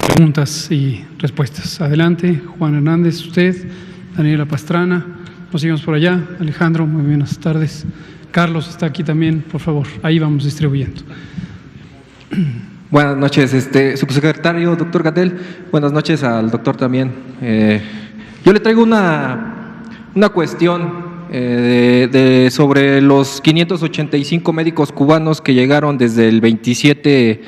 preguntas y respuestas. Adelante, Juan Hernández, usted, Daniela Pastrana, nos seguimos por allá. Alejandro, muy buenas tardes. Carlos está aquí también, por favor, ahí vamos distribuyendo. Buenas noches, subsecretario, doctor Gatell. Buenas noches al doctor también. Yo le traigo una cuestión sobre los 585 médicos cubanos que llegaron desde el 27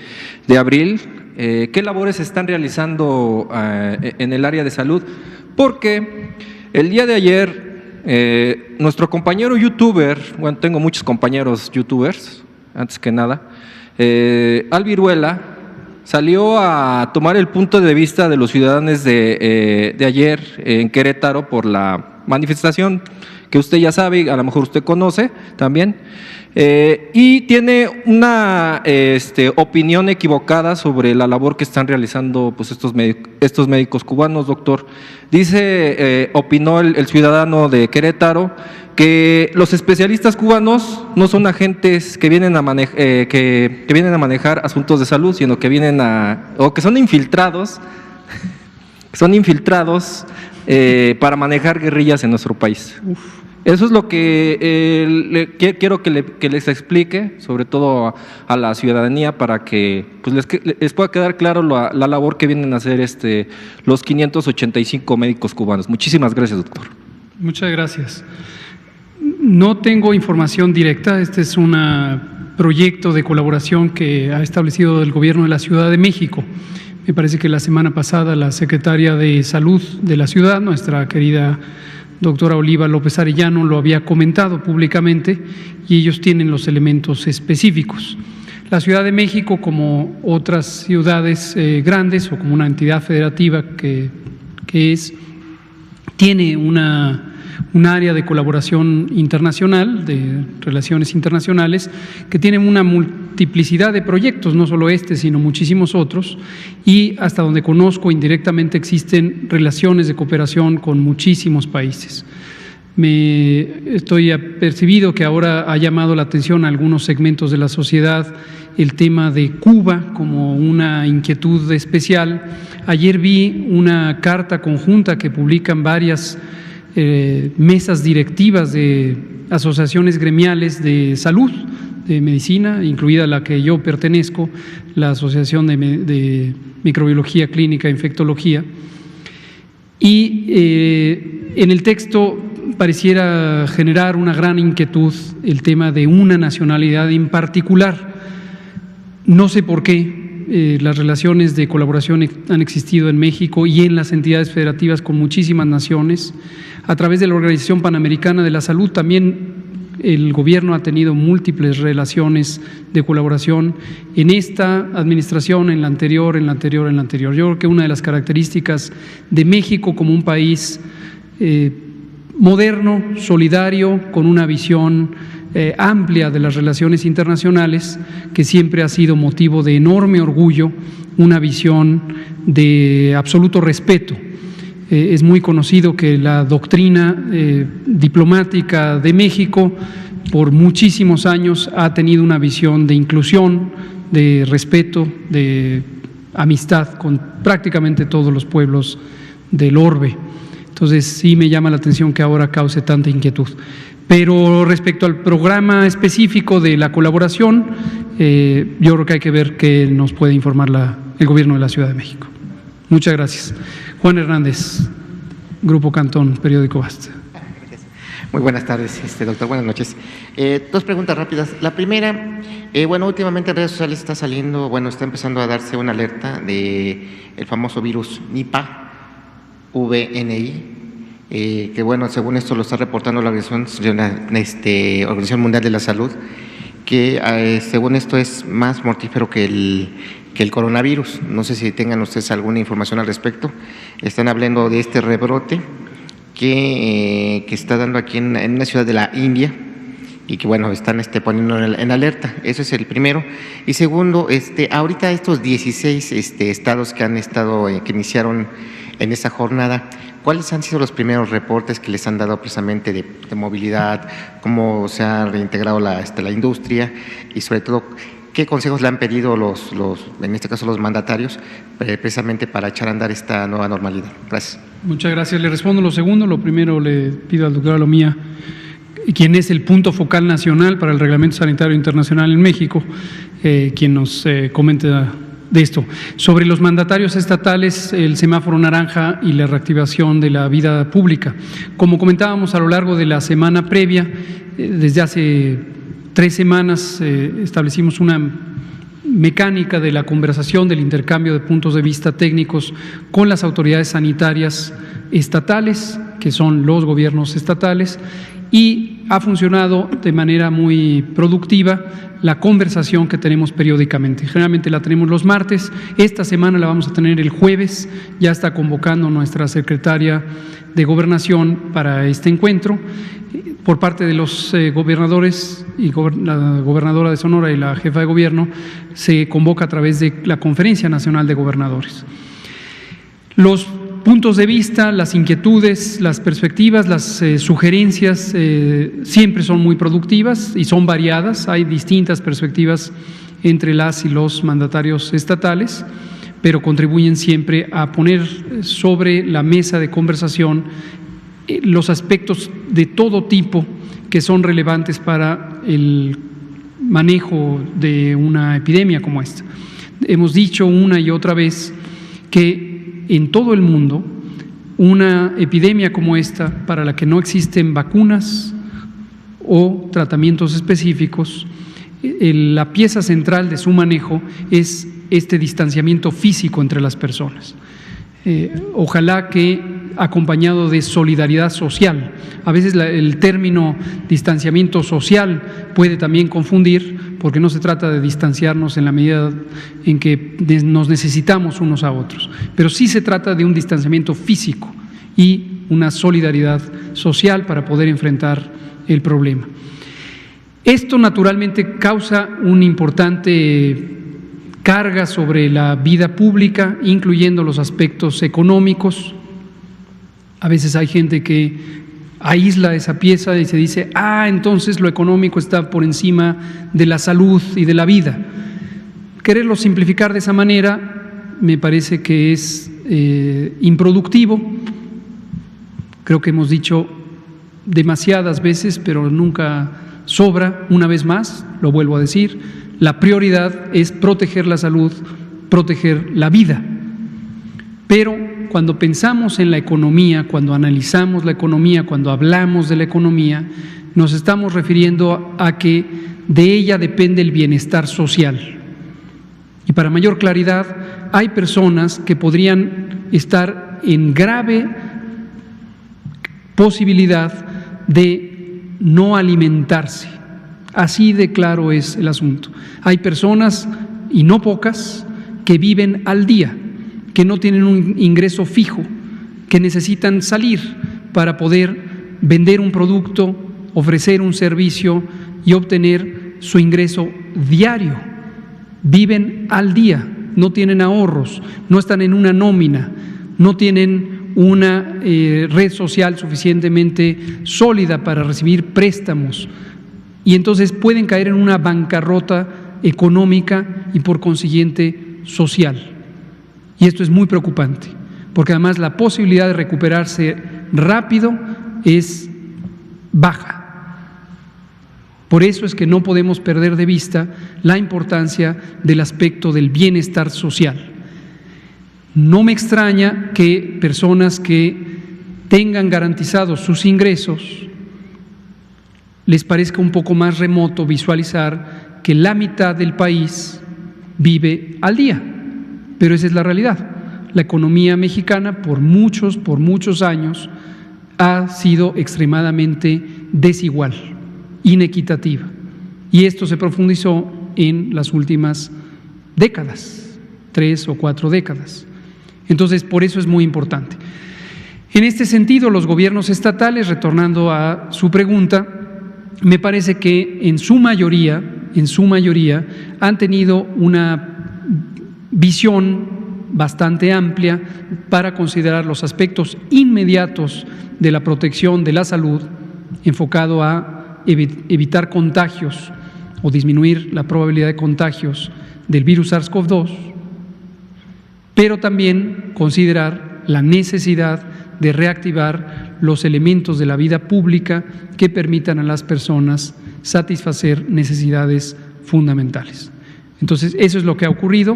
de abril. ¿Qué labores están realizando en el área de salud? Porque el día de ayer, nuestro compañero youtuber, bueno, tengo muchos compañeros youtubers, antes que nada, Al Viruela, salió a tomar el punto de vista de los ciudadanos de ayer en Querétaro por la manifestación que usted ya sabe, a lo mejor usted conoce también, y tiene una opinión equivocada sobre la labor que están realizando pues, estos médicos cubanos, doctor. Dice, opinó el ciudadano de Querétaro, que los especialistas cubanos no son agentes que vienen a manejar asuntos de salud, sino que vienen o que son infiltrados, para manejar guerrillas en nuestro país. Eso es lo que quiero que les explique, sobre todo a la ciudadanía, para que pues, les pueda quedar claro la labor que vienen a hacer los 585 médicos cubanos. Muchísimas gracias, doctor. Muchas gracias. No tengo información directa. Este es un proyecto de colaboración que ha establecido el Gobierno de la Ciudad de México. Me parece que la semana pasada la secretaria de Salud de la ciudad, nuestra querida doctora Oliva López Arellano, lo había comentado públicamente y ellos tienen los elementos específicos. La Ciudad de México, como otras ciudades grandes o como una entidad federativa que tiene un área de colaboración internacional, de relaciones internacionales, que tiene una multiplicidad de proyectos, no solo sino muchísimos otros, y hasta donde conozco indirectamente existen relaciones de cooperación con muchísimos países. Estoy apercibido que ahora ha llamado la atención a algunos segmentos de la sociedad el tema de Cuba como una inquietud especial. Ayer vi una carta conjunta que publican varias mesas directivas de asociaciones gremiales de salud, de medicina, incluida la que yo pertenezco, la Asociación de Microbiología Clínica e Infectología. Y en el texto pareciera generar una gran inquietud el tema de una nacionalidad en particular. No sé por qué. Las relaciones de colaboración han existido en México y en las entidades federativas con muchísimas naciones. A través de la Organización Panamericana de la Salud también el gobierno ha tenido múltiples relaciones de colaboración en esta administración, en la anterior. Yo creo que una de las características de México como un país moderno, solidario, con una visión amplia de las relaciones internacionales, que siempre ha sido motivo de enorme orgullo, una visión de absoluto respeto. Es muy conocido que la doctrina diplomática de México por muchísimos años ha tenido una visión de inclusión, de respeto, de amistad con prácticamente todos los pueblos del orbe. Entonces sí me llama la atención que ahora cause tanta inquietud. Pero respecto al programa específico de la colaboración, yo creo que hay que ver qué nos puede informar el Gobierno de la Ciudad de México. Muchas gracias. Juan Hernández, Grupo Cantón, Periódico Basta. Muy buenas tardes, doctor. Buenas noches. Dos preguntas rápidas. La primera, últimamente en redes sociales está empezando a darse una alerta de el famoso virus Nipah, VNI, que según esto lo está reportando la Organización Mundial de la Salud, que según esto es más mortífero que el coronavirus. No sé si tengan ustedes alguna información al respecto. Están hablando de este rebrote que está dando aquí en una ciudad de la India y que están poniendo en alerta. Eso es el primero. Y segundo, ahorita estos 16 estados que iniciaron en esa jornada, ¿cuáles han sido los primeros reportes que les han dado precisamente de movilidad, cómo se ha reintegrado la industria y sobre todo ¿qué consejos le han pedido en este caso los mandatarios, precisamente para echar a andar esta nueva normalidad? Gracias. Muchas gracias. Le respondo lo segundo. Lo primero le pido al doctor Alomía, quien es el punto focal nacional para el Reglamento Sanitario Internacional en México, quien nos comente de esto. Sobre los mandatarios estatales, el semáforo naranja y la reactivación de la vida pública. Como comentábamos a lo largo de la semana previa, desde hace 3 semanas establecimos una mecánica de la conversación, del intercambio de puntos de vista técnicos con las autoridades sanitarias estatales, que son los gobiernos estatales, y ha funcionado de manera muy productiva la conversación que tenemos periódicamente. Generalmente la tenemos los martes, esta semana la vamos a tener el jueves, ya está convocando nuestra secretaria de Gobernación para este encuentro. Por parte de los gobernadores y la gobernadora de Sonora y la jefa de gobierno, se convoca a través de la Conferencia Nacional de Gobernadores. Los puntos de vista, las inquietudes, las perspectivas, las sugerencias siempre son muy productivas y son variadas. Hay distintas perspectivas entre las y los mandatarios estatales, pero contribuyen siempre a poner sobre la mesa de conversación los aspectos de todo tipo que son relevantes para el manejo de una epidemia como esta. Hemos dicho una y otra vez que en todo el mundo una epidemia como esta, para la que no existen vacunas o tratamientos específicos, la pieza central de su manejo es este distanciamiento físico entre las personas. Ojalá que acompañado de solidaridad social. A veces el término distanciamiento social puede también confundir, porque no se trata de distanciarnos en la medida en que nos necesitamos unos a otros, pero sí se trata de un distanciamiento físico y una solidaridad social para poder enfrentar el problema. Esto naturalmente causa una importante carga sobre la vida pública, incluyendo los aspectos económicos. A veces hay gente que aísla esa pieza y se dice, entonces lo económico está por encima de la salud y de la vida. Quererlo simplificar de esa manera me parece que es improductivo. Creo que hemos dicho demasiadas veces, pero nunca sobra. Una vez más, lo vuelvo a decir, la prioridad es proteger la salud, proteger la vida. Pero cuando pensamos en la economía, cuando analizamos la economía, cuando hablamos de la economía, nos estamos refiriendo a que de ella depende el bienestar social. Y para mayor claridad, hay personas que podrían estar en grave posibilidad de no alimentarse. Así de claro es el asunto. Hay personas, y no pocas, que viven al día, que no tienen un ingreso fijo, que necesitan salir para poder vender un producto, ofrecer un servicio y obtener su ingreso diario. Viven al día, no tienen ahorros, no están en una nómina, no tienen una red social suficientemente sólida para recibir préstamos, y entonces pueden caer en una bancarrota económica y por consiguiente social. Y esto es muy preocupante, porque además la posibilidad de recuperarse rápido es baja. Por eso es que no podemos perder de vista la importancia del aspecto del bienestar social. No me extraña que personas que tengan garantizados sus ingresos les parezca un poco más remoto visualizar que la mitad del país vive al día. Pero esa es la realidad. La economía mexicana por muchos años ha sido extremadamente desigual, inequitativa. Y esto se profundizó en las últimas décadas, 3 o 4 décadas. Entonces, por eso es muy importante. En este sentido, los gobiernos estatales, retornando a su pregunta, me parece que en su mayoría han tenido una visión bastante amplia para considerar los aspectos inmediatos de la protección de la salud, enfocado a evitar contagios o disminuir la probabilidad de contagios del virus SARS-CoV-2, pero también considerar la necesidad de reactivar los elementos de la vida pública que permitan a las personas satisfacer necesidades fundamentales. Entonces, eso es lo que ha ocurrido.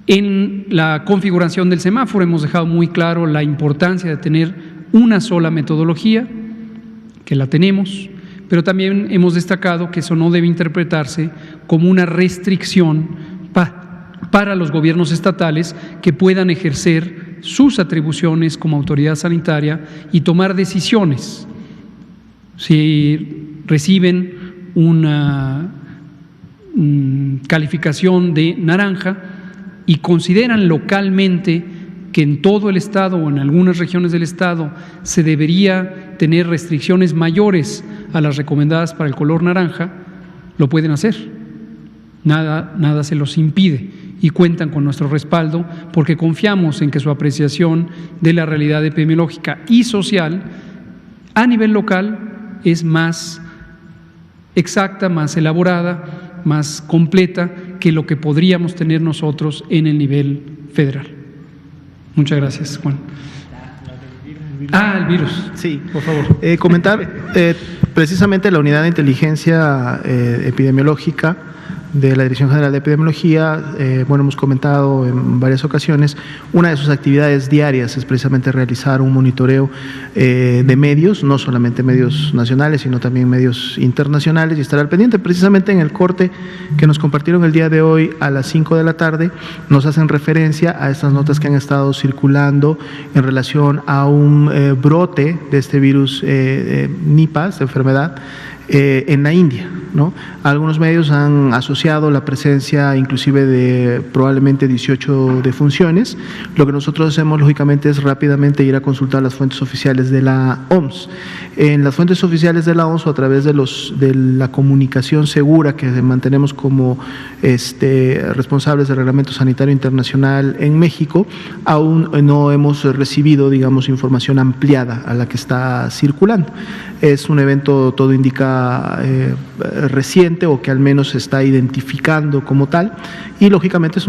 En la configuración del semáforo hemos dejado muy claro la importancia de tener una sola metodología, que la tenemos, pero también hemos destacado que eso no debe interpretarse como una restricción para los gobiernos estatales que puedan ejercer sus atribuciones como autoridad sanitaria y tomar decisiones. Si reciben una calificación de naranja y consideran localmente que en todo el estado o en algunas regiones del estado se debería tener restricciones mayores a las recomendadas para el color naranja, lo pueden hacer. Nada se los impide y cuentan con nuestro respaldo porque confiamos en que su apreciación de la realidad epidemiológica y social a nivel local es más exacta, más elaborada, más completa que lo que podríamos tener nosotros en el nivel federal. Muchas gracias, Juan. El virus. Sí, por favor. Comentar precisamente la unidad de inteligencia epidemiológica de la Dirección General de Epidemiología, hemos comentado en varias ocasiones, una de sus actividades diarias es precisamente realizar un monitoreo de medios, no solamente medios nacionales, sino también medios internacionales, y estar al pendiente. Precisamente en el corte que nos compartieron el día de hoy a las 5 de la tarde, nos hacen referencia a estas notas que han estado circulando en relación a un brote de este virus Nipah, esta enfermedad, en la India, ¿no? Algunos medios han asociado la presencia inclusive de probablemente 18 defunciones. Lo que nosotros hacemos lógicamente es rápidamente ir a consultar las fuentes oficiales de la OMS. En las fuentes oficiales de la OMS o a través de la comunicación segura que mantenemos como responsables del Reglamento Sanitario Internacional en México, aún no hemos recibido, digamos, información ampliada a la que está circulando. Es un evento, todo indica, reciente o que al menos se está identificando como tal, y lógicamente es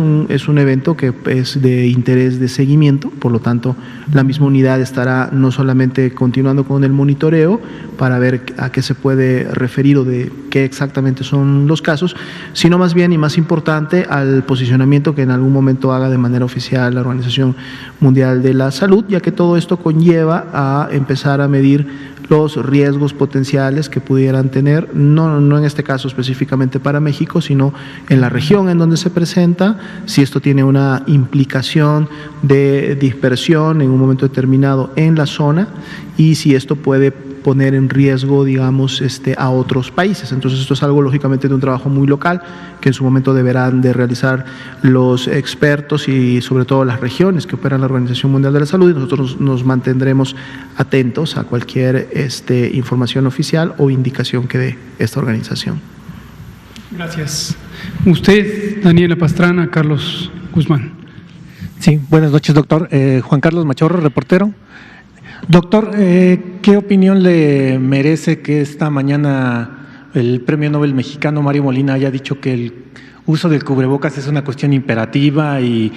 un evento que es de interés de seguimiento. Por lo tanto, la misma unidad estará no solamente continuando con el monitoreo para ver a qué se puede referir o de qué exactamente son los casos, sino más bien y más importante al posicionamiento que en algún momento haga de manera oficial la Organización Mundial de la Salud, ya que todo esto conlleva a empezar a medir los riesgos potenciales que pudieran tener, no en este caso específicamente para México, sino en la región en donde se presenta, si esto tiene una implicación de dispersión en un momento determinado en la zona y si esto puede poner en riesgo, digamos, a otros países. Entonces, esto es algo lógicamente de un trabajo muy local que en su momento deberán de realizar los expertos y sobre todo las regiones que operan la Organización Mundial de la Salud, y nosotros nos mantendremos atentos a cualquier información oficial o indicación que dé esta organización. Gracias. Usted, Daniela Pastrana, Carlos Guzmán. Sí, buenas noches, doctor. Juan Carlos Machorro, reportero. Doctor, ¿qué opinión le merece que esta mañana el Premio Nobel mexicano Mario Molina haya dicho que el uso del cubrebocas es una cuestión imperativa y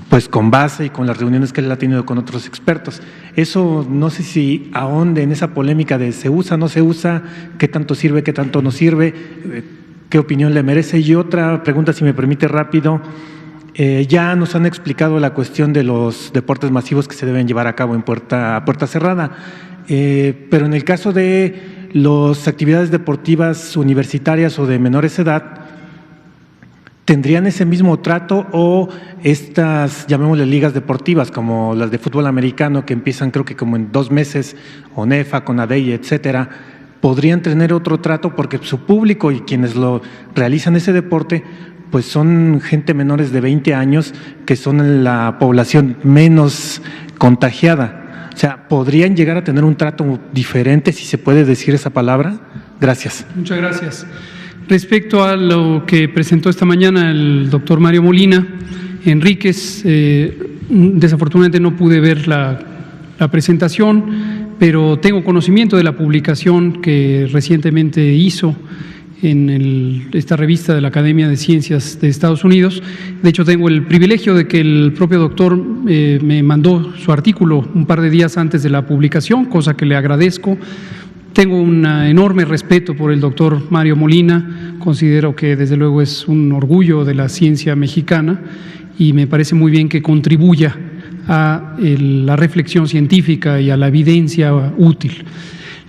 pues con base y con las reuniones que él ha tenido con otros expertos? Eso no sé si ahonde en esa polémica de se usa, no se usa, qué tanto sirve, qué tanto no sirve, qué opinión le merece. Y otra pregunta, si me permite rápido. Ya nos han explicado la cuestión de los deportes masivos que se deben llevar a cabo a puerta cerrada, pero en el caso de las actividades deportivas universitarias o de menores de edad, ¿tendrían ese mismo trato o estas, llamémosle ligas deportivas como las de fútbol americano que empiezan creo que como en 2 meses, ONEFA, CONADEI, etcétera, podrían tener otro trato porque su público y quienes lo realizan ese deporte pues son gente menores de 20 años que son la población menos contagiada? O sea, ¿podrían llegar a tener un trato diferente, si se puede decir esa palabra? Gracias. Muchas gracias. Respecto a lo que presentó esta mañana el doctor Mario Molina Enríquez, desafortunadamente no pude ver la presentación, pero tengo conocimiento de la publicación que recientemente hizo en esta revista de la Academia de Ciencias de Estados Unidos. De hecho, tengo el privilegio de que el propio doctor me mandó su artículo un par de días antes de la publicación, cosa que le agradezco. Tengo un enorme respeto por el doctor Mario Molina, considero que desde luego es un orgullo de la ciencia mexicana y me parece muy bien que contribuya a la reflexión científica y a la evidencia útil.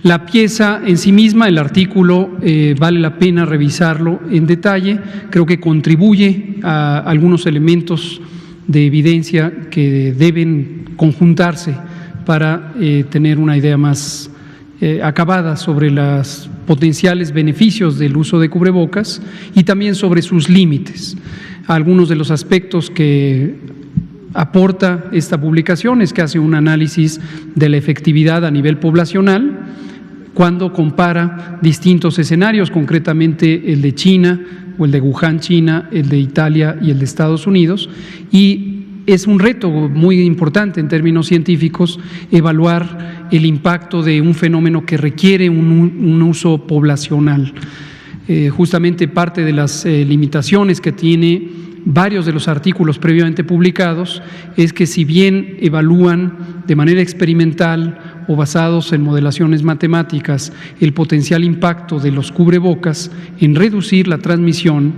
La pieza en sí misma, el artículo, vale la pena revisarlo en detalle, creo que contribuye a algunos elementos de evidencia que deben conjuntarse para tener una idea más acabada sobre los potenciales beneficios del uso de cubrebocas y también sobre sus límites. Algunos de los aspectos que aporta esta publicación es que hace un análisis de la efectividad a nivel poblacional cuando compara distintos escenarios, concretamente el de China o el de Wuhan, China, el de Italia y el de Estados Unidos, y es un reto muy importante en términos científicos evaluar el impacto de un fenómeno que requiere un uso poblacional. Justamente parte de las limitaciones que tiene varios de los artículos previamente publicados es que si bien evalúan de manera experimental o basados en modelaciones matemáticas el potencial impacto de los cubrebocas en reducir la transmisión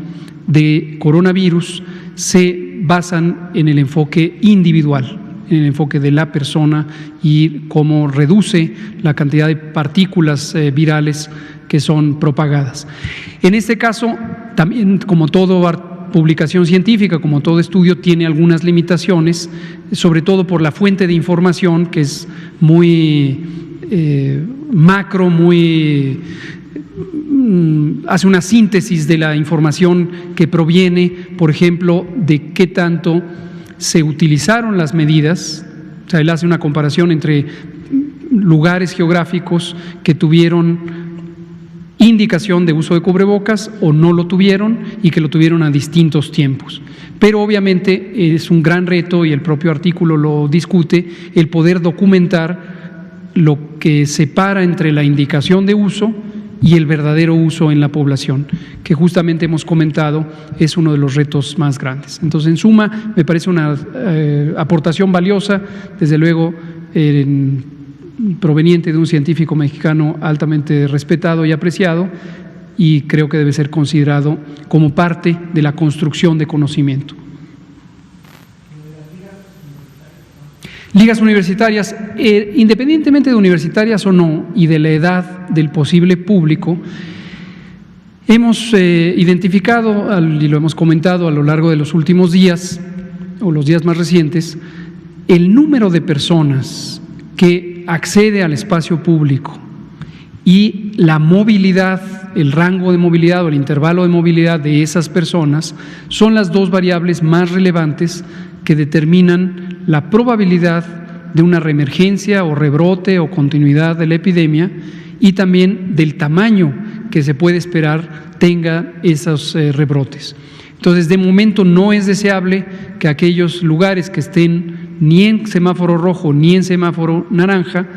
de coronavirus, se basan en el enfoque individual, en el enfoque de la persona y cómo reduce la cantidad de partículas virales que son propagadas. En este caso, también como todo publicación científica, como todo estudio, tiene algunas limitaciones, sobre todo por la fuente de información que es muy macro, hace una síntesis de la información que proviene, por ejemplo, de qué tanto se utilizaron las medidas. O sea, él hace una comparación entre lugares geográficos que tuvieron indicación de uso de cubrebocas o no lo tuvieron y que lo tuvieron a distintos tiempos. Pero obviamente es un gran reto, y el propio artículo lo discute, el poder documentar lo que separa entre la indicación de uso y el verdadero uso en la población, que justamente hemos comentado es uno de los retos más grandes. Entonces, en suma, me parece una aportación valiosa, desde luego proveniente de un científico mexicano altamente respetado y apreciado, y creo que debe ser considerado como parte de la construcción de conocimiento. Ligas universitarias, independientemente de universitarias o no, y de la edad del posible público, hemos identificado, y lo hemos comentado a lo largo de los últimos días, o los días más recientes, el número de personas que accede al espacio público y la movilidad, el rango de movilidad o el intervalo de movilidad de esas personas son las dos variables más relevantes que determinan la probabilidad de una reemergencia o rebrote o continuidad de la epidemia, y también del tamaño que se puede esperar tenga esos rebrotes. Entonces, de momento no es deseable que aquellos lugares que estén ni en semáforo rojo ni en semáforo naranja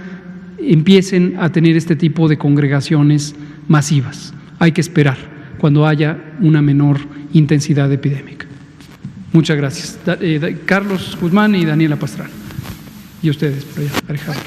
empiecen a tener este tipo de congregaciones masivas. Hay que esperar cuando haya una menor intensidad epidémica. Muchas gracias. Carlos Guzmán y Daniela Pastrana. Y ustedes, por allá, Alejandro.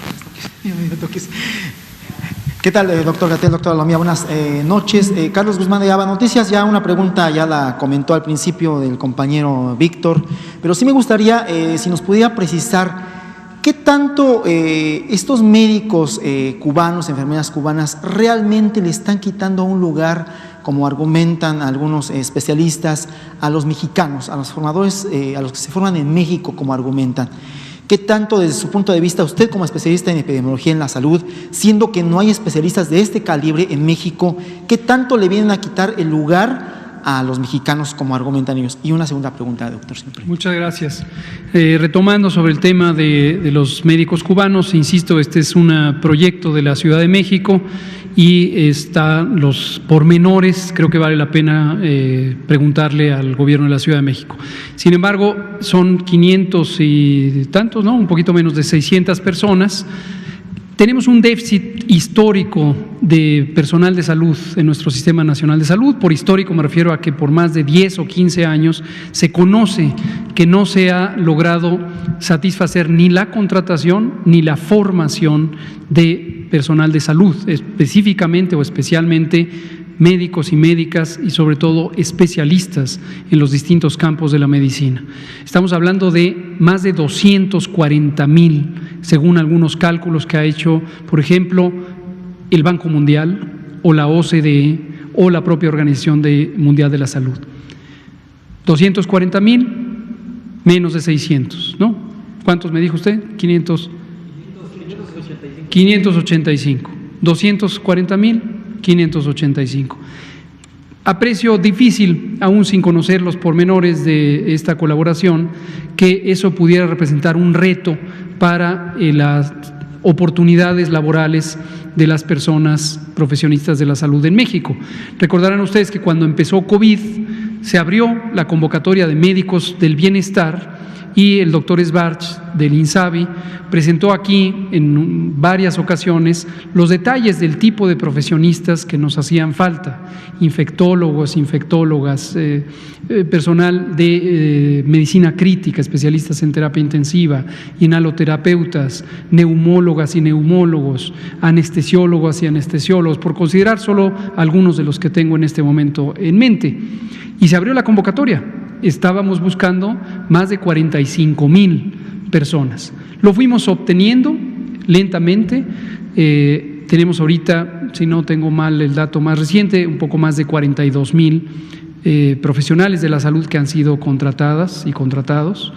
¿Qué tal, doctor Gatell, doctora Lomía? Buenas noches. Carlos Guzmán de ABA Noticias. Ya una pregunta ya la comentó al principio del compañero Víctor, pero sí me gustaría si nos pudiera precisar qué tanto estos médicos cubanos, enfermeras cubanas, realmente le están quitando un lugar, como argumentan algunos especialistas, a los mexicanos, a los formadores, a los que se forman en México, como argumentan. ¿Qué tanto, desde su punto de vista, usted como especialista en epidemiología en la salud, siendo que no hay especialistas de este calibre en México, qué tanto le vienen a quitar el lugar a los mexicanos, como argumentan ellos? Y una segunda pregunta, doctor. Siempre. Muchas gracias. Retomando sobre el tema de los médicos cubanos, insisto, este es un proyecto de la Ciudad de México y están los pormenores, creo que vale la pena preguntarle al gobierno de la Ciudad de México. Sin embargo, son 500 y tantos, ¿no? Un poquito menos de 600 personas. Tenemos un déficit histórico de personal de salud en nuestro Sistema Nacional de Salud. Por histórico me refiero a que por más de 10 o 15 años se conoce que no se ha logrado satisfacer ni la contratación ni la formación de personal de salud, específicamente o especialmente médicos y médicas y sobre todo especialistas en los distintos campos de la medicina. Estamos hablando de más de 240,000, según algunos cálculos que ha hecho, por ejemplo, el Banco Mundial o la OCDE o la propia Organización Mundial de la Salud. 240,000 menos de 600, ¿no? ¿Cuántos me dijo usted? 585. 240,000. 585. Aprecio difícil, aún sin conocer los pormenores de esta colaboración, que eso pudiera representar un reto para las oportunidades laborales de las personas profesionistas de la salud en México. Recordarán ustedes que cuando empezó COVID se abrió la convocatoria de médicos del bienestar y el doctor Esbarch del INSABI presentó aquí en varias ocasiones los detalles del tipo de profesionistas que nos hacían falta: infectólogos, infectólogas, personal de medicina crítica, especialistas en terapia intensiva, inhaloterapeutas, neumólogas y neumólogos, anestesiólogas y anestesiólogos, por considerar solo algunos de los que tengo en este momento en mente. Y se abrió la convocatoria. Estábamos buscando más de 45,000 personas. Lo fuimos obteniendo lentamente. Tenemos ahorita, si no tengo mal el dato más reciente, un poco más de 42,000 profesionales de la salud que han sido contratadas y contratados.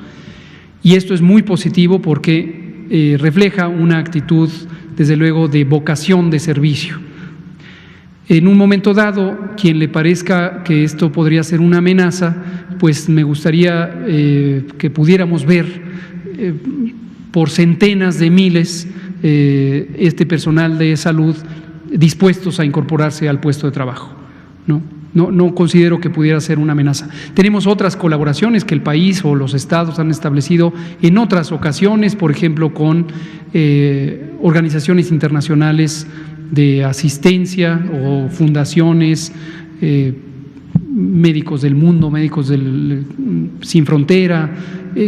Y esto es muy positivo porque refleja una actitud, desde luego, de vocación de servicio. En un momento dado, quien le parezca que esto podría ser una amenaza, pues me gustaría que pudiéramos ver por centenas de miles este personal de salud dispuestos a incorporarse al puesto de trabajo, ¿no? No considero que pudiera ser una amenaza. Tenemos otras colaboraciones que el país o los estados han establecido en otras ocasiones, por ejemplo, con organizaciones internacionales de asistencia o fundaciones, Médicos del Mundo, Médicos Sin Frontera,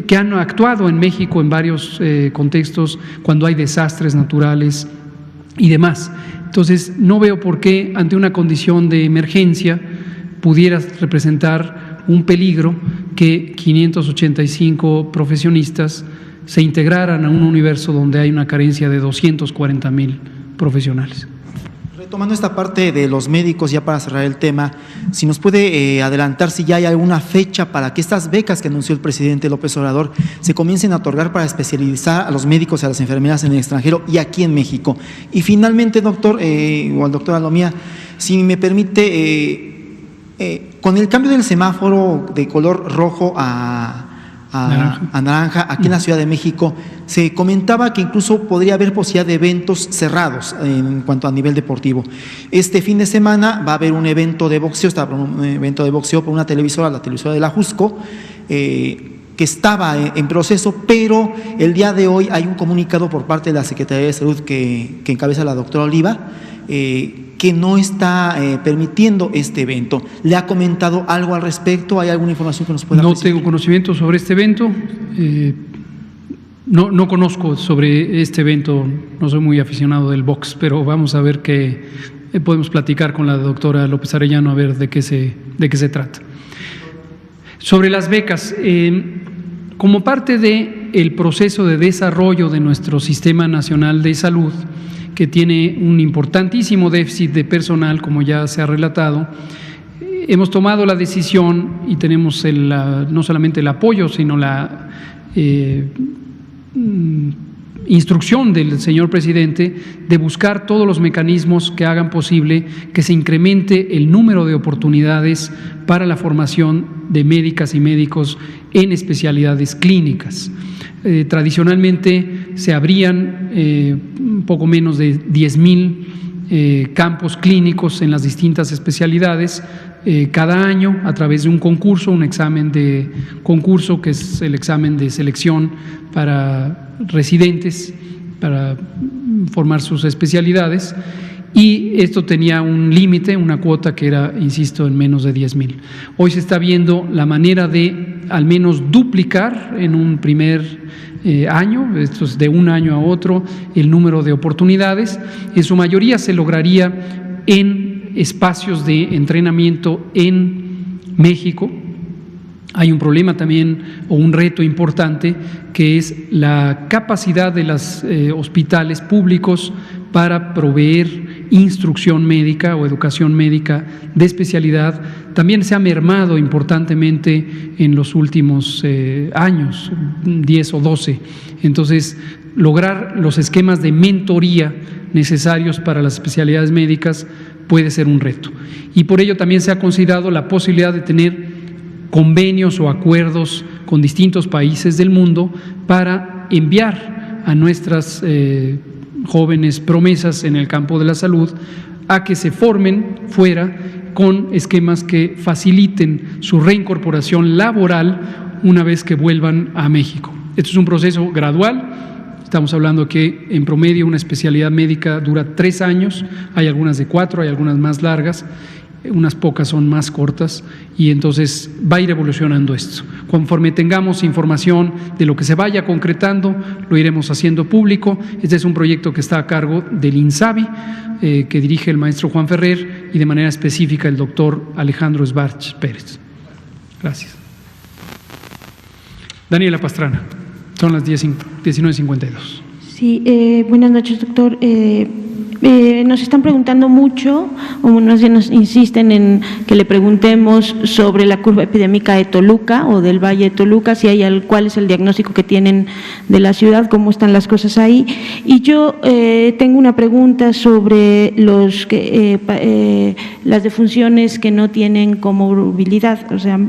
que han actuado en México en varios contextos cuando hay desastres naturales y demás. Entonces, no veo por qué ante una condición de emergencia pudiera representar un peligro que 585 profesionistas se integraran a un universo donde hay una carencia de 240,000 profesionales. Retomando esta parte de los médicos, ya para cerrar el tema, si nos puede adelantar si ya hay alguna fecha para que estas becas que anunció el presidente López Obrador se comiencen a otorgar para especializar a los médicos y a las enfermeras en el extranjero y aquí en México. Y finalmente, doctor, o al doctor Alomía, si me permite, con el cambio del semáforo de color rojo a naranja, aquí en la Ciudad de México, se comentaba que incluso podría haber posibilidad de eventos cerrados en cuanto a nivel deportivo. Este fin de semana va a haber un evento de boxeo, por una televisora, la televisora de la Jusco, que estaba en proceso, pero el día de hoy hay un comunicado por parte de la Secretaría de Salud que encabeza la doctora Oliva, que no está permitiendo este evento. ¿Le ha comentado algo al respecto? ¿Hay alguna información que nos pueda No precisar? tengo conocimiento sobre este evento. No conozco sobre este evento, no soy muy aficionado del box, pero vamos a ver qué podemos platicar con la doctora López Arellano a ver de qué se trata. Sobre las becas, como parte del proceso de desarrollo de nuestro Sistema Nacional de Salud, que tiene un importantísimo déficit de personal, como ya se ha relatado, hemos tomado la decisión y tenemos no solamente el apoyo, sino la instrucción del señor presidente de buscar todos los mecanismos que hagan posible que se incremente el número de oportunidades para la formación de médicas y médicos en especialidades clínicas. Tradicionalmente se abrían un poco menos de 10,000 campos clínicos en las distintas especialidades cada año a través de un concurso, un examen de concurso que es el examen de selección para residentes, para formar sus especialidades, y esto tenía un límite, una cuota que era, insisto, en menos de 10,000. Hoy se está viendo la manera de al menos duplicar en un primer año, esto es de un año a otro, el número de oportunidades. En su mayoría se lograría en espacios de entrenamiento en México. Hay un problema también, o un reto importante, que es la capacidad de los hospitales públicos para proveer instrucción médica o educación médica de especialidad. También se ha mermado importantemente en los últimos años, 10 o 12. Entonces, lograr los esquemas de mentoría necesarios para las especialidades médicas puede ser un reto. Y por ello también se ha considerado la posibilidad de tener convenios o acuerdos con distintos países del mundo para enviar a nuestras jóvenes promesas en el campo de la salud a que se formen fuera con esquemas que faciliten su reincorporación laboral una vez que vuelvan a México. Esto es un proceso gradual. Estamos hablando que en promedio una especialidad médica dura 3 años, hay algunas de 4, hay algunas más largas, unas pocas son más cortas, y entonces va a ir evolucionando esto. Conforme tengamos información de lo que se vaya concretando, lo iremos haciendo público. Este es un proyecto que está a cargo del INSABI, que dirige el maestro Juan Ferrer, y de manera específica el doctor Alejandro Esbarch Pérez. Gracias. Daniela Pastrana, son las 19:52. Sí, buenas noches, doctor. Nos están preguntando mucho, o más bien nos insisten en que le preguntemos sobre la curva epidémica de Toluca o del Valle de Toluca, si hay cuál es el diagnóstico que tienen de la ciudad, cómo están las cosas ahí. Y yo tengo una pregunta sobre las defunciones que no tienen comorbilidad, o sea,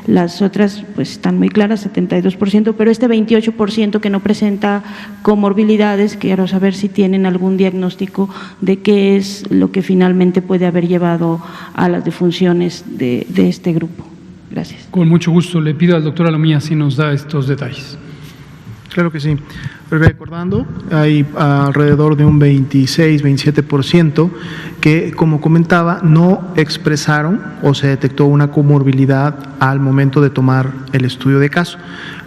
las otras pues están muy claras, 72%, pero este 28% que no presenta comorbilidades, quiero saber si tienen algún diagnóstico de qué es lo que finalmente puede haber llevado a las defunciones de este grupo. Gracias. Con mucho gusto, le pido al doctor Alomía si nos da estos detalles. Claro que sí. Recordando, hay alrededor de un 26-27% que, como comentaba, no expresaron o se detectó una comorbilidad al momento de tomar el estudio de caso.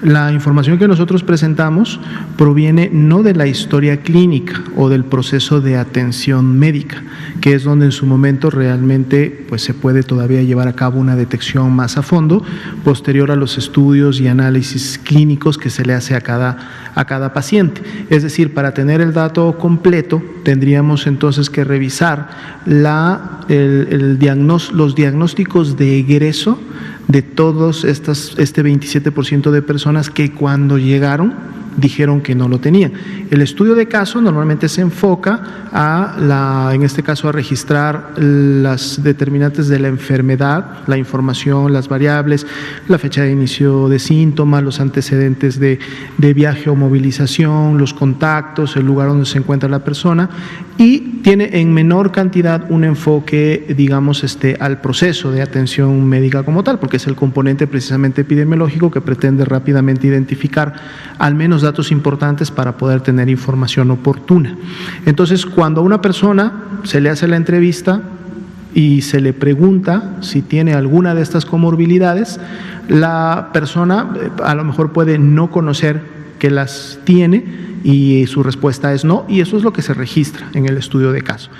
La información que nosotros presentamos proviene no de la historia clínica o del proceso de atención médica, que es donde en su momento realmente pues, se puede todavía llevar a cabo una detección más a fondo, posterior a los estudios y análisis clínicos que se le hace a cada paciente. Es decir, para tener el dato completo, tendríamos entonces que revisar los diagnósticos de egreso de todos este 27% de personas que cuando llegaron dijeron que no lo tenían. El estudio de caso normalmente se enfoca en este caso a registrar las determinantes de la enfermedad, la información, las variables, la fecha de inicio de síntomas, los antecedentes de viaje o movilización, los contactos, el lugar donde se encuentra la persona, y tiene en menor cantidad un enfoque, digamos, al proceso de atención médica como tal, porque es el componente precisamente epidemiológico que pretende rápidamente identificar al menos datos importantes para poder tener información oportuna. Entonces, cuando a una persona se le hace la entrevista y se le pregunta si tiene alguna de estas comorbilidades, la persona a lo mejor puede no conocer que las tiene y su respuesta es no, y eso es lo que se registra en el estudio de caso.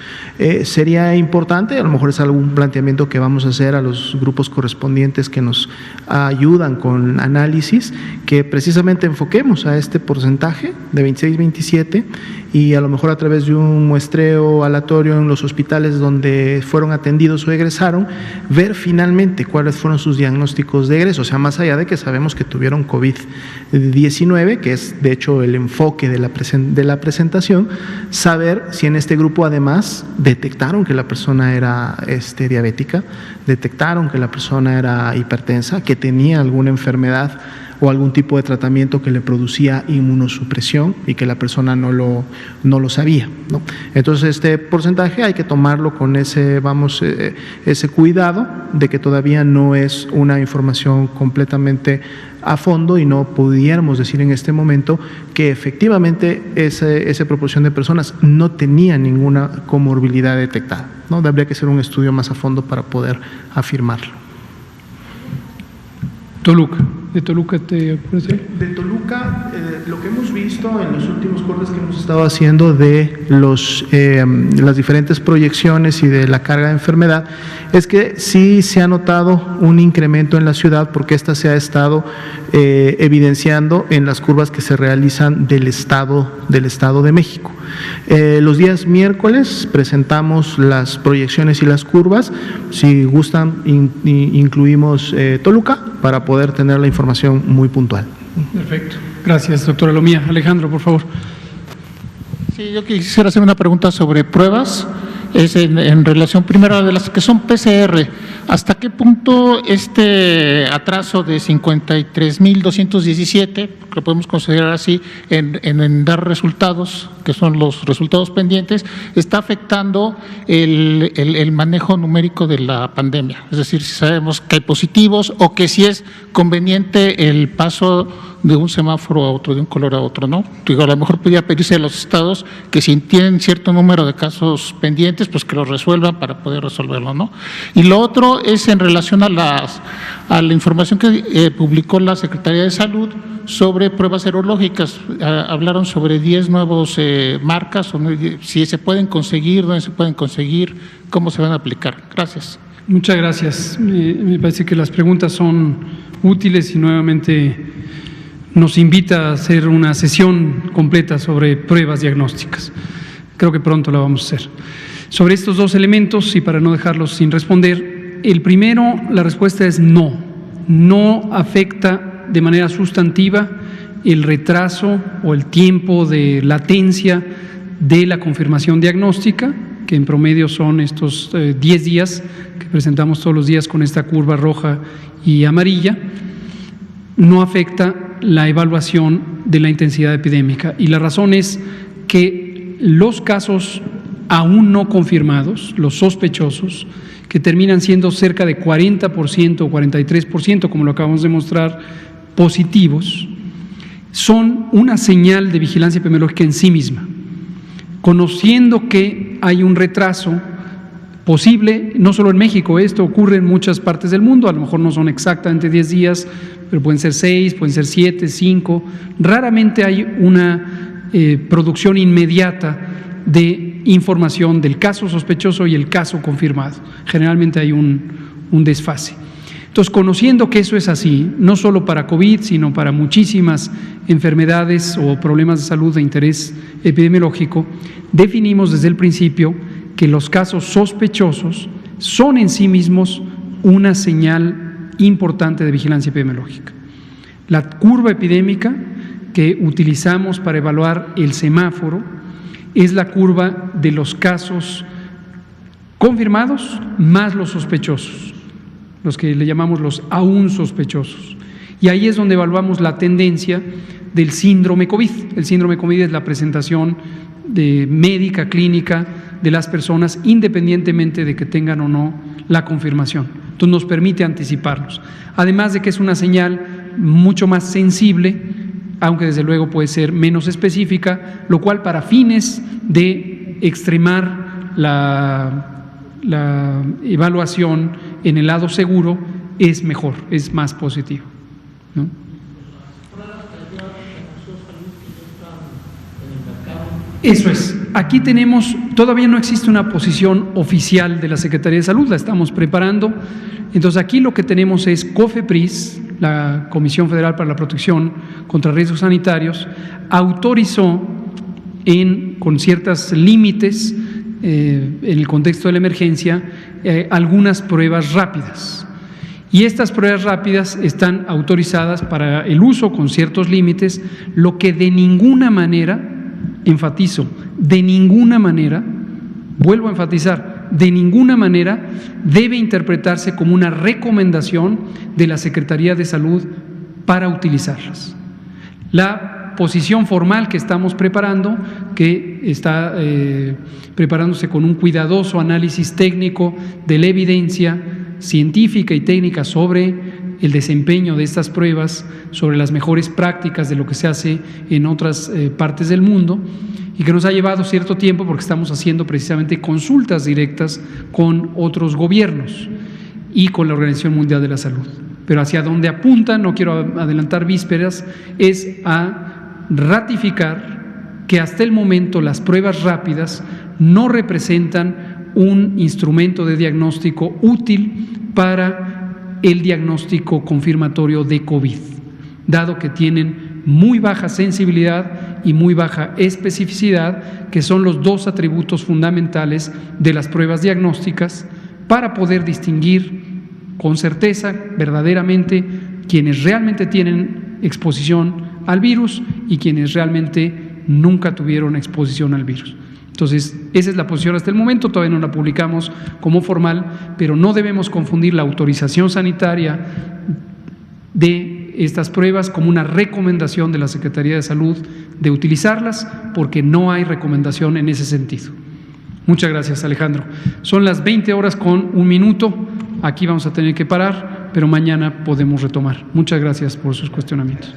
Sería importante, a lo mejor es algún planteamiento que vamos a hacer a los grupos correspondientes que nos ayudan con análisis, que precisamente enfoquemos a este porcentaje de 26-27 y a lo mejor a través de un muestreo aleatorio en los hospitales donde fueron atendidos o egresaron, ver finalmente cuáles fueron sus diagnósticos de egreso, o sea, más allá de que sabemos que tuvieron COVID-19, que es de hecho el enfoque de la presentación, saber si en este grupo además detectaron que la persona era diabética, detectaron que la persona era hipertensa, que tenía alguna enfermedad o algún tipo de tratamiento que le producía inmunosupresión y que la persona no lo sabía, ¿no? Entonces, este porcentaje hay que tomarlo con ese cuidado de que todavía no es una información completamente a fondo y no pudiéramos decir en este momento que efectivamente esa proporción de personas no tenía ninguna comorbilidad detectada, ¿no? Habría que hacer un estudio más a fondo para poder afirmarlo. Toluca. ¿De Toluca te parece? De Toluca, lo que hemos visto en los últimos cortes que hemos estado haciendo de las diferentes proyecciones y de la carga de enfermedad es que sí se ha notado un incremento en la ciudad, porque esta se ha estado evidenciando en las curvas que se realizan del Estado de México. Los días miércoles presentamos las proyecciones y las curvas. Si gustan, incluimos Toluca para poder tener la información muy puntual. Perfecto. Gracias, doctora Lomía. Alejandro, por favor. Sí, yo quisiera hacer una pregunta sobre pruebas. Es en relación primero a de las que son PCR. ¿Hasta qué punto este atraso de 53.217, que lo podemos considerar así, en dar resultados, que son los resultados pendientes, está afectando el manejo numérico de la pandemia? Es decir, si sabemos que hay positivos o que si es conveniente el paso de un semáforo a otro, de un color a otro, ¿no? Digo, a lo mejor podría pedirse a los estados que si tienen cierto número de casos pendientes, pues que los resuelvan para poder resolverlo, ¿no? Y lo otro es en relación a la información que publicó la Secretaría de Salud sobre pruebas serológicas. Hablaron sobre 10 nuevos marcas, si se pueden conseguir, dónde se pueden conseguir, cómo se van a aplicar. Gracias. Muchas gracias. Me parece que las preguntas son útiles y nuevamente nos invita a hacer una sesión completa sobre pruebas diagnósticas. Creo que pronto la vamos a hacer. Sobre estos dos elementos, y para no dejarlos sin responder, el primero, la respuesta es no. No afecta de manera sustantiva el retraso o el tiempo de latencia de la confirmación diagnóstica, que en promedio son estos 10 días que presentamos todos los días con esta curva roja y amarilla. No afecta la evaluación de la intensidad epidémica, y la razón es que los casos aún no confirmados, los sospechosos, que terminan siendo cerca de 40% o 43%, como lo acabamos de mostrar, positivos, son una señal de vigilancia epidemiológica en sí misma. Conociendo que hay un retraso posible, no solo en México, esto ocurre en muchas partes del mundo, a lo mejor no son exactamente 10 días, pero pueden ser 6, pueden ser 7, 5. Raramente hay una producción inmediata de información del caso sospechoso y el caso confirmado. Generalmente hay un desfase. Entonces, conociendo que eso es así, no solo para COVID, sino para muchísimas enfermedades o problemas de salud de interés epidemiológico, definimos desde el principio que los casos sospechosos son en sí mismos una señal importante de vigilancia epidemiológica. La curva epidémica que utilizamos para evaluar el semáforo es la curva de los casos confirmados más los sospechosos, los que le llamamos los aún sospechosos. Y ahí es donde evaluamos la tendencia del síndrome COVID. El síndrome COVID es la presentación médica, clínica de las personas, independientemente de que tengan o no la confirmación. Entonces nos permite anticiparnos. Además de que es una señal mucho más sensible, aunque desde luego puede ser menos específica, lo cual para fines de extremar la evaluación en el lado seguro es mejor, es más positivo, ¿no? Eso es. Aquí tenemos, todavía no existe una posición oficial de la Secretaría de Salud, la estamos preparando. Entonces aquí lo que tenemos es COFEPRIS, la Comisión Federal para la Protección contra Riesgos Sanitarios, autorizó con ciertos límites en el contexto de la emergencia algunas pruebas rápidas. Y estas pruebas rápidas están autorizadas para el uso con ciertos límites, lo que de ninguna manera, enfatizo, de ninguna manera, vuelvo a enfatizar, de ninguna manera debe interpretarse como una recomendación de la Secretaría de Salud para utilizarlas. La posición formal que estamos preparando, que está preparándose con un cuidadoso análisis técnico de la evidencia científica y técnica sobre el desempeño de estas pruebas, sobre las mejores prácticas de lo que se hace en otras partes del mundo, y que nos ha llevado cierto tiempo porque estamos haciendo precisamente consultas directas con otros gobiernos y con la Organización Mundial de la Salud. Pero hacia donde apunta, no quiero adelantar vísperas, es a ratificar que hasta el momento las pruebas rápidas no representan un instrumento de diagnóstico útil para el diagnóstico confirmatorio de COVID, dado que tienen muy baja sensibilidad y muy baja especificidad, que son los dos atributos fundamentales de las pruebas diagnósticas para poder distinguir con certeza verdaderamente quienes realmente tienen exposición al virus y quienes realmente nunca tuvieron exposición al virus. Entonces, esa es la posición hasta el momento, todavía no la publicamos como formal, pero no debemos confundir la autorización sanitaria de estas pruebas como una recomendación de la Secretaría de Salud de utilizarlas, porque no hay recomendación en ese sentido. Muchas gracias, Alejandro. Son las 20:01. Aquí vamos a tener que parar, pero mañana podemos retomar. Muchas gracias por sus cuestionamientos.